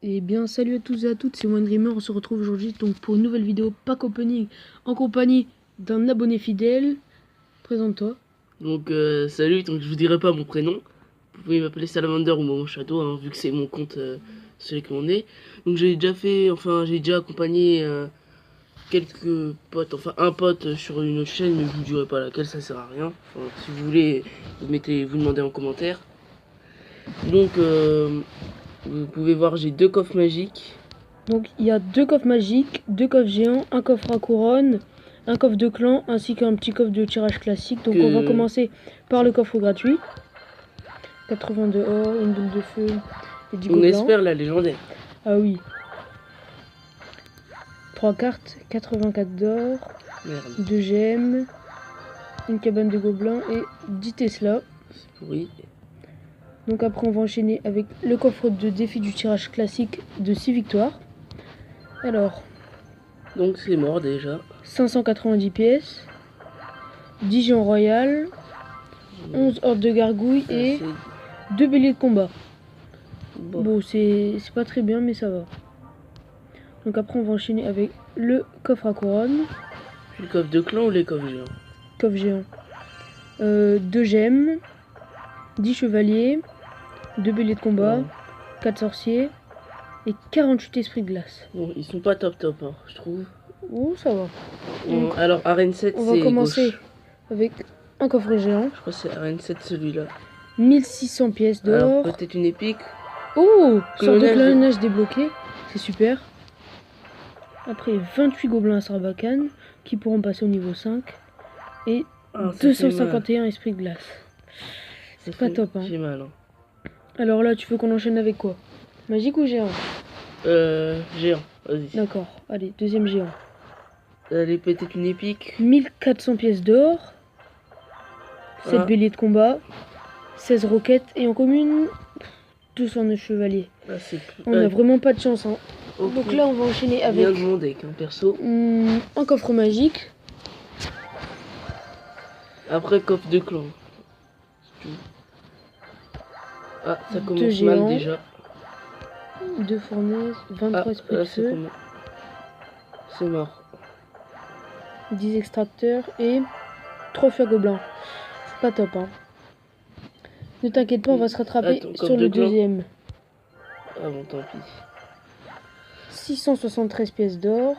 Et bien salut à tous et à toutes, c'est OneDreamer, on se retrouve aujourd'hui donc pour une nouvelle vidéo pack opening en compagnie d'un abonné fidèle. Présente-toi. Donc salut, donc je vous dirai pas mon prénom. Vous pouvez m'appeler Salamander ou Momo Shadow, hein, vu que c'est mon compte, celui qu'on est. Donc j'ai déjà accompagné quelques potes, enfin un pote sur une autre chaîne, mais je vous dirai pas laquelle, ça sert à rien. Enfin, si vous voulez, vous demandez en commentaire. Donc vous pouvez voir, j'ai 2 coffres magiques. Donc il y a 2 coffres magiques, 2 coffres géants, un coffre à couronne, un coffre de clan ainsi qu'un petit coffre de tirage classique. Donc on va commencer par le coffre gratuit. 82 or, une boule de feu et 10 On gobelins. espère la légendaire. Ah oui. 3 cartes, 84 d'or, 2 gemmes, une cabane de gobelins et 10 Tesla. C'est pourri. Donc après on va enchaîner avec le coffre de défi du tirage classique de 6 victoires. Alors, donc c'est mort déjà. 590 pièces, 10 géants royales, 11 hordes de gargouilles et 2 béliers de combat. Bon, c'est pas très bien mais ça va. Donc après on va enchaîner avec le coffre à couronne. Le coffre de clan ou les coffres géants? Coffre géant. 2 gemmes, 10 chevaliers, 2 béliers de combat, 4 sorciers et 48 esprits de glace. Bon, ils sont pas top hein, je trouve. Oh, ça va. Bon, alors arène 7 c'est on va commencer gauche. Avec un coffre géant. Je crois que c'est arène 7 celui-là. 1600 pièces d'or. Peut-être une épique. Oh, sort de clonage débloqué. C'est super. Après 28 gobelins à Sarbacane qui pourront passer au niveau 5. Et 251 esprits de glace. C'est pas top hein. J'ai mal hein. Alors là tu veux qu'on enchaîne avec quoi? Magique ou géant? Géant, vas-y. D'accord, allez, deuxième géant. Allez, peut-être une épique. 1400 pièces d'or. 7 béliers de combat. 16 roquettes. Et en commune, 209 chevaliers. On a vraiment pas de chance. Hein. Okay. Donc là, on va enchaîner avec bien demandé, un perso. Un coffre magique. Après, coffre de clan. Ah, ça commence mal déjà. 2 fournaises, 23 esprits de feu. C'est mort. 10 extracteurs et 3 feux gobelins. C'est pas top hein. Ne t'inquiète pas, on va se rattraper sur le deuxième. Ah bon, tant pis. 673 pièces d'or.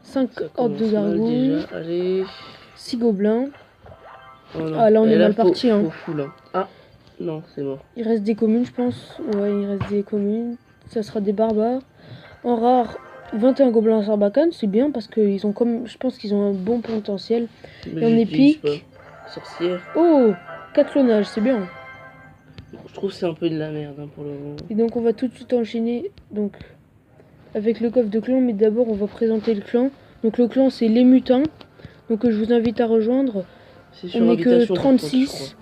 5 hordes de gargouilles. Allez. 6 gobelins. Oh non. Ah là on est mal parti hein. Ah non, c'est mort. Il reste des communes je pense. Ouais, il reste des communes. Ça sera des barbares. En rare, 21 gobelins à Sarbacane, c'est bien parce qu'ils ont comme. Je pense qu'ils ont un bon potentiel. Et en épique. Sorcière. Oh, 4 clonages, c'est bien. Je trouve que c'est un peu de la merde hein, pour le moment. Et donc on va tout de suite enchaîner donc avec le coffre de clan, mais d'abord on va présenter le clan. Donc le clan c'est les mutins. Donc je vous invite à rejoindre. On n'est que 36.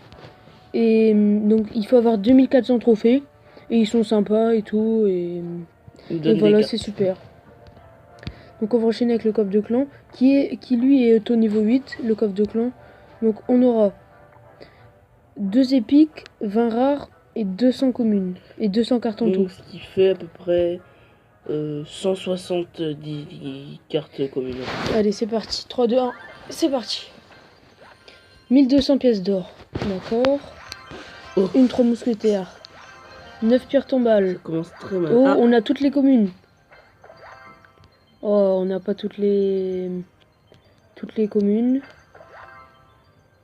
Et donc il faut avoir 2400 trophées. Et ils sont sympas et tout. Et voilà, c'est super. Donc on va enchaîner avec le coffre de clan qui lui est au niveau 8, le coffre de clan. Donc on aura 2 épiques, 20 rares et 200 communes. Et 200 cartes en tout. Ce qui fait à peu près 170 cartes communes. Allez, c'est parti. 3, 2, 1. C'est parti. 1200 pièces d'or. D'accord. Une 3 mousquetaires. 9 pierres tombales. Ça commence très mal. Oh, on a toutes les communes. Oh, on n'a pas toutes les communes.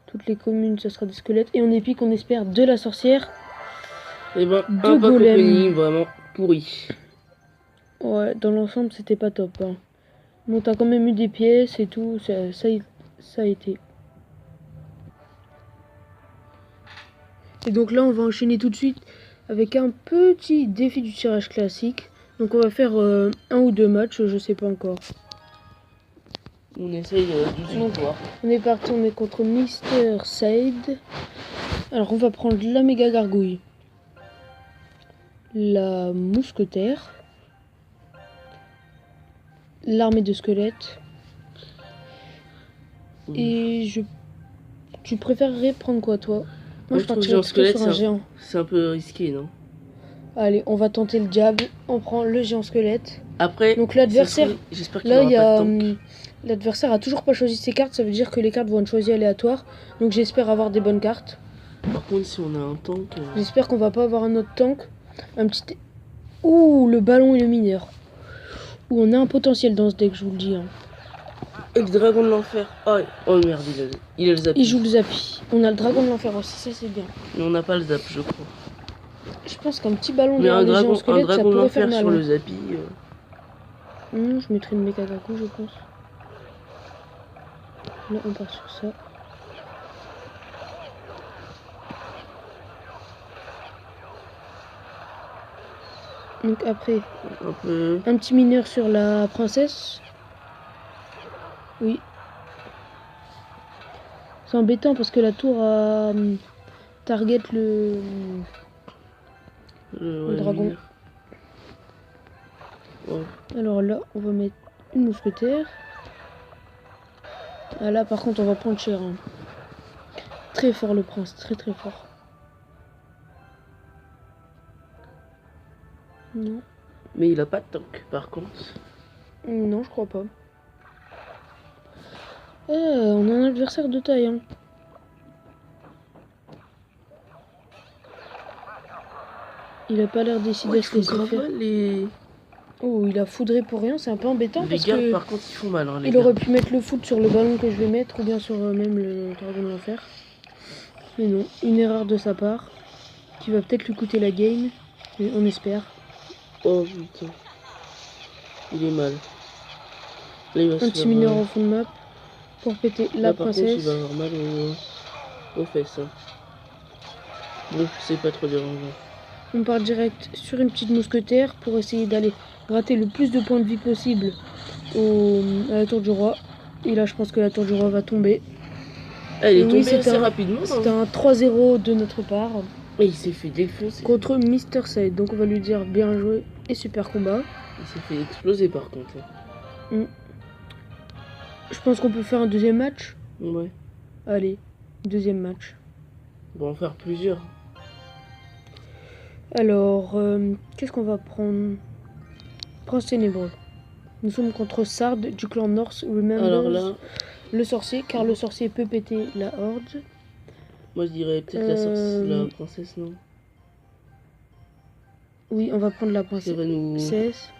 Toutes les communes, ça sera des squelettes. Et en épique, on espère de la sorcière. Et ben, un golem vraiment pourri. Ouais, dans l'ensemble, c'était pas top. Hein. Bon, t'as quand même eu des pièces et tout. Ça a été. Et donc là, on va enchaîner tout de suite avec un petit défi du tirage classique. Donc on va faire 1 ou 2 matchs, je sais pas encore. On essaye 12 victoires. On est parti, on est contre Mr. Side. Alors on va prendre la méga gargouille. La mousquetaire. L'armée de squelettes. Et tu préférerais prendre quoi toi? Moi je partirais plutôt sur un géant. C'est un peu risqué, non? Allez, on va tenter le diable. On prend le géant squelette. Après, donc l'adversaire, j'espère qu'il aura pas de tank. L'adversaire a toujours pas choisi ses cartes, ça veut dire que les cartes vont être choisies aléatoires. Donc j'espère avoir des bonnes cartes. Par contre, si on a un tank... J'espère qu'on va pas avoir un autre tank. Un petit... Ouh, le ballon et le mineur. Ouh, on a un potentiel dans ce deck, je vous le dis. Hein. Et le dragon de l'enfer. Oh merde, il a le zap. Il joue le zappy. On a le dragon de l'enfer aussi, ça c'est bien. Mais on n'a pas le zap, je crois. Je pense qu'un petit ballon mais un dragon de l'enfer sur le zappy. Non, je mettrai une Mekagaku, je pense. Là, on part sur ça. Donc après, un petit mineur sur la princesse. Oui. C'est embêtant parce que la tour a target le dragon. Oh. Alors là, on va mettre une mousquetaire. Ah là, par contre, on va prendre cher. Hein. Très fort le prince, très fort. Non. Mais il a pas de tank, par contre. Non, je crois pas. On a un adversaire de taille. Hein. Il a pas l'air décidé à se laisser faire. Oh, il a foudré pour rien, c'est un peu embêtant parce que par contre, ils font mal. Hein, il aurait pu mettre le foot sur le ballon que je vais mettre ou bien sur même le dragon de l'enfer. Mais non, une erreur de sa part qui va peut-être lui coûter la game, mais on espère. Oh putain, il est mal. Là, il va un petit mineur au fond de map pour péter la princesse. Par contre, il va avoir mal aux fesses. Hein. Bon, c'est pas trop dérangeant. On part direct sur une petite mousquetaire pour essayer d'aller gratter le plus de points de vie possible à la tour du roi. Et là, je pense que la tour du roi va tomber. Elle est tombée assez rapidement. C'était un 3-0 de notre part. Et il s'est fait défoncer. Contre Mister Said. Donc on va lui dire bien joué et super combat. Il s'est fait exploser par contre. Je pense qu'on peut faire un deuxième match. Ouais. Allez, deuxième match. On va en faire plusieurs. Alors, qu'est-ce qu'on va prendre? Prince Ténébreux. Nous sommes contre Sard du clan North Remembers. Alors là, le sorcier, car le sorcier peut péter la horde. Moi je dirais peut-être la princesse, non? Oui, on va prendre la princesse.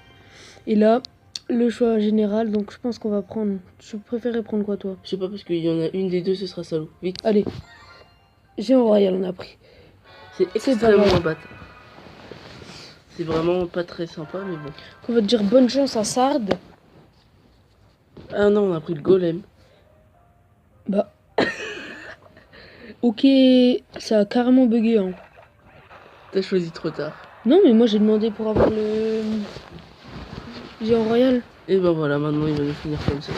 Et là, le choix général, donc je pense qu'on va prendre... Je préférerais prendre quoi, toi? Je sais pas, parce qu'il y en a une des deux, ce sera Salou. Vite. Allez. Géant royal, on a pris. C'est extrêmement bâtard. C'est vraiment pas très sympa, mais bon. On va te dire bonne chance à Sard. Ah non, on a pris le golem. Bah... ok, ça a carrément bugué. Hein. T'as choisi trop tard. Non, mais moi j'ai demandé pour avoir le géant royal. Et ben voilà, maintenant il va nous finir comme ça.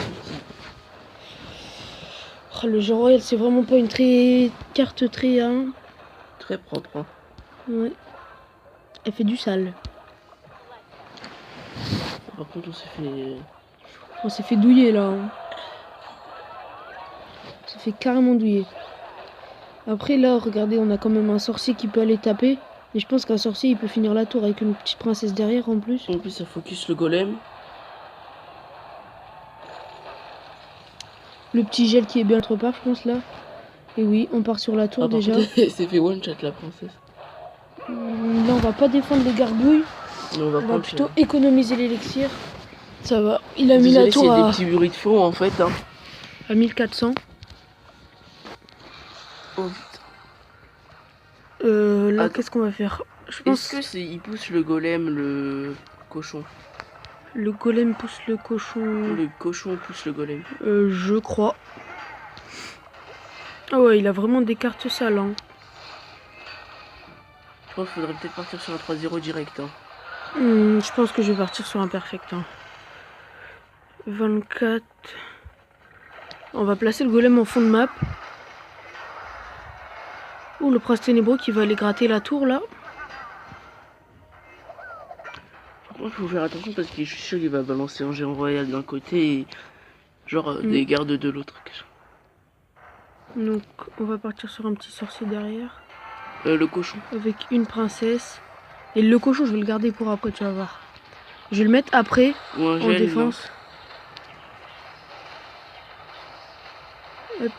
Oh, le géant royal, c'est vraiment pas une carte très... Hein. Très propre. Hein. Ouais. Elle fait du sale. Par contre, on s'est fait douiller là. Hein. On s'est fait carrément douiller. Après là, regardez, on a quand même un sorcier qui peut aller taper. Et je pense qu'un sorcier, il peut finir la tour avec une petite princesse derrière en plus. En plus, ça focus le golem. Le petit gel qui est bien trop part, je pense là. Et oui, on part sur la tour déjà. C'est fait one shot la princesse. Là, on va pas défendre les gargouilles. On va plutôt économiser l'élixir. Ça va. Il a mis la tour à... des petits bruits de fond en fait. Hein. À 1400. Oh putain. Là, qu'est-ce qu'on va faire? Je pense... Est-ce que il pousse le golem, le cochon? Le golem pousse le cochon. Le cochon pousse le golem. Je crois. Ah ouais, il a vraiment des cartes sales. Hein. Je pense qu'il faudrait peut-être partir sur un 3-0 direct. Hein. Je pense que je vais partir sur un perfect. Hein. 24. On va placer le golem en fond de map. Ouh, le prince ténébreux qui va aller gratter la tour là. Par contre, il faut faire attention parce que je suis sûr qu'il va balancer un géant royal d'un côté et genre des gardes de l'autre. Donc, on va partir sur un petit sorcier derrière. Le cochon. Avec une princesse. Et le cochon, je vais le garder pour après, tu vas voir. Je vais le mettre après, en défense. Hop.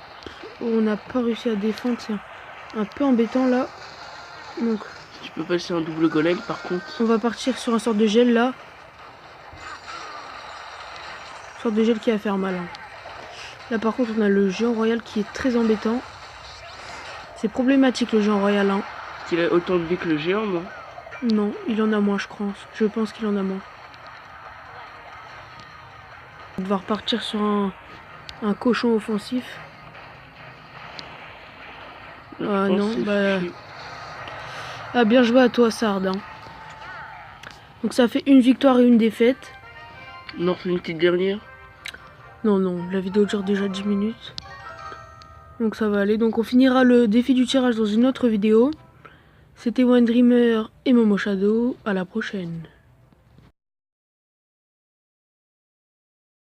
On n'a pas réussi à défendre, c'est un peu embêtant là. Donc, tu peux passer un double golem par contre. On va partir sur un sorte de gel là. Une sorte de gel qui va faire mal. Hein. Là par contre on a le géant royal qui est très embêtant. C'est problématique le géant royal. Hein. Il a autant de vie que le géant, non? Non, il en a moins je pense. Je pense qu'il en a moins. On va repartir sur un cochon offensif. Non, bah... Ah, bien joué à toi, Sard. Hein. Donc ça fait une victoire et une défaite. On en refait une petite dernière? Non, la vidéo dure déjà 10 minutes. Donc ça va aller. Donc on finira le défi du tirage dans une autre vidéo. C'était OneDreamer et Momo Shadow. À la prochaine.